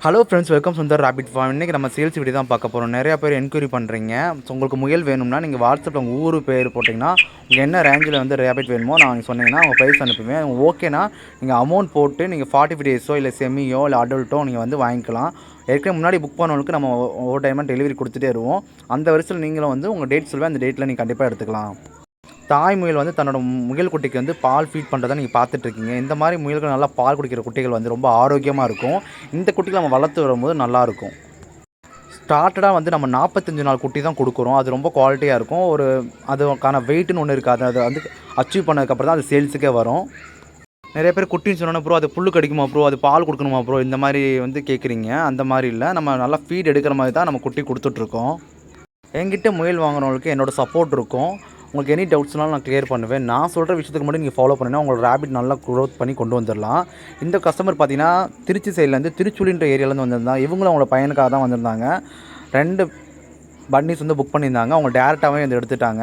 Hello friends, welcome Sundar rapid form. இன்றைக்கி நம்ம sales video தான் பார்க்க போகிறோம். நிறையா பேர் என்கொயரி பண்ணுறீங்க. ஸோ உங்களுக்கு முயல் வேணும்னா நீங்கள் வாட்ஸ்அப்பில் உங்கள் ஊர் பேர் போட்டிங்கன்னா உங்கள் என்ன ரேஞ்சில் வந்து ரேபிட் வேணுமோ நான் சொன்னீங்கன்னா உங்கள் ப்ரைஸ் அனுப்புவேன். ஓகேனா நீங்கள் அமௌண்ட் போட்டு நீங்கள் 45 டேஸோ இல்லை செமியோ இல்லை அடல்ட்டோ நீங்கள் வந்து வாங்கிக்கலாம். ஏற்கனவே முன்னாடி புக் பண்ணவங்களுக்கு நம்ம ஒவ்வொரு டைமாக டெலிவரி கொடுத்துட்டே வருவோம். அந்த வருஷத்தில் நீங்களும் வந்து உங்கள் டேட் சொல்லுவேன், அந்த டேட்டில் நீங்கள் கண்டிப்பாக எடுத்துக்கலாம். தாய் முயல் வந்து தன்னோட முயல் குட்டிக்கு வந்து பால் ஃபீட் பண்ணுறதை நீங்கள் பார்த்துட்ருக்கீங்க. இந்த மாதிரி முயல்கள் நல்லா பால் குடிக்கிற குட்டிகள் வந்து ரொம்ப ஆரோக்கியமாக இருக்கும். இந்த குட்டிகள் நம்ம வளர்த்து வரும்போது நல்லாயிருக்கும். ஸ்டார்டடாக வந்து நம்ம 45 நாள் குட்டி தான் கொடுக்குறோம். அது ரொம்ப குவாலிட்டியாக இருக்கும். அதுக்கான வெயிட்னு ஒன்று இருக்காது. அதை வந்து அச்சீவ் பண்ணதுக்கப்புறம் தான் அது சேல்ஸுக்கே வரும். நிறைய பேர் குட்டின்னு சொன்னோன்னா ப்ரோ அது புல்லு கடிக்குமா ப்ரோ, அது பால் கொடுக்கணுமா ப்ரோ, இந்த மாதிரி வந்து கேட்குறீங்க. அந்த மாதிரி இல்லை, நம்ம நல்லா ஃபீட் எடுக்கிற மாதிரி தான் நம்ம குட்டி கொடுத்துட்ருக்கோம். என்கிட்ட முயல் வாங்குறவங்களுக்கு என்னோடய சப்போர்ட் இருக்கும். உங்களுக்கு எனி டவுட்ஸ்னாலும் நான் கிளியர் பண்ணுவேன். நான் சொல்கிற விஷயத்துக்கு மட்டும் நீங்கள் ஃபாலோ பண்ணினா உங்களோட ரேபிட் நல்லா க்ரோத் பண்ணி கொண்டு வந்துடலாம். இந்த கஸ்டமர் பார்த்தீங்கன்னா திருச்சி சைட்லேருந்து திருச்சுழின்ற ஏரியாலேருந்து வந்திருந்தாங்க. இவங்களும் அவங்களோட பையனுக்காக தான் வந்திருந்தாங்க. 2 பன்னீஸ் வந்து புக் பண்ணியிருந்தாங்க. அவங்க டேரெக்டாகவே வந்து எடுத்துட்டாங்க.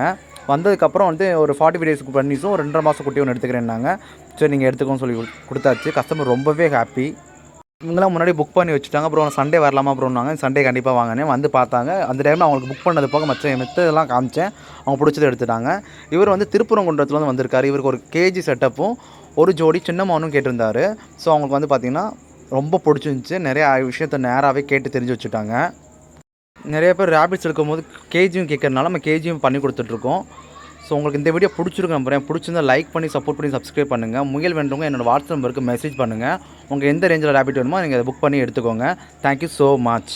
வந்ததுக்கப்புறம் வந்து ஒரு 45 டேஸ்க்கு பன்னீஸும் 2.5 மாதம் குட்டி ஒன்று எடுத்துக்கிறேன்னாங்க. சரி நீங்கள் எடுத்துக்கோன்னு சொல்லி கொடுத்தாச்சு. கஸ்டமர் ரொம்பவே ஹாப்பி. இவங்களாம் முன்னாடி புக் பண்ணி வச்சுட்டாங்க. அப்புறம் சண்டே வரலாமா அப்புறம்னாங்க. சண்டே கண்டிப்பாக வாங்கினேன். வந்து பார்த்தாங்க. அந்த டைமில் அவங்களுக்கு புக் பண்ணது போக மித்ததெல்லாம் காமிச்சேன். அவங்க பிடிச்சதை எடுத்துட்டாங்க. இவர் வந்து திருப்பரங்குன்றத்துலேருந்து வந்திருக்காரு. இவருக்கு ஒரு கேஜி செட்டப்பும் ஒரு ஜோடி சின்ன மௌனும் கேட்டிருந்தார். ஸோ அவங்களுக்கு வந்து பார்த்திங்கன்னா ரொம்ப பிடிச்சிருந்துச்சி. நிறைய விஷயத்த நேராகவே கேட்டு தெரிஞ்சு வச்சுட்டாங்க. நிறைய பேர் ரேபிட்ஸ் எடுக்கும்போது கேஜியும் கேட்கறதுனால நம்ம கேஜியும் பண்ணி கொடுத்துட்ருக்கோம். ஸோ உங்களுக்கு இந்த வீடியோ பிடிச்சிருக்கு நம்புறேன். பிடிச்சிருந்தா லைக் பண்ணி சப்போர்ட் பண்ணி சப்ஸ்கிரைப் பண்ணுங்கள். முயல் வேண்டவங்க என்னோடய வாட்ஸ்அப் நம்பருக்கு மெசேஜ் பண்ணுங்கள். உங்களுக்கு எந்த ரேஞ்சில் ரேபிட் வேணுமோ நீங்கள் அதை புக் பண்ணி எடுத்துக்கோங்க. Thank you so much.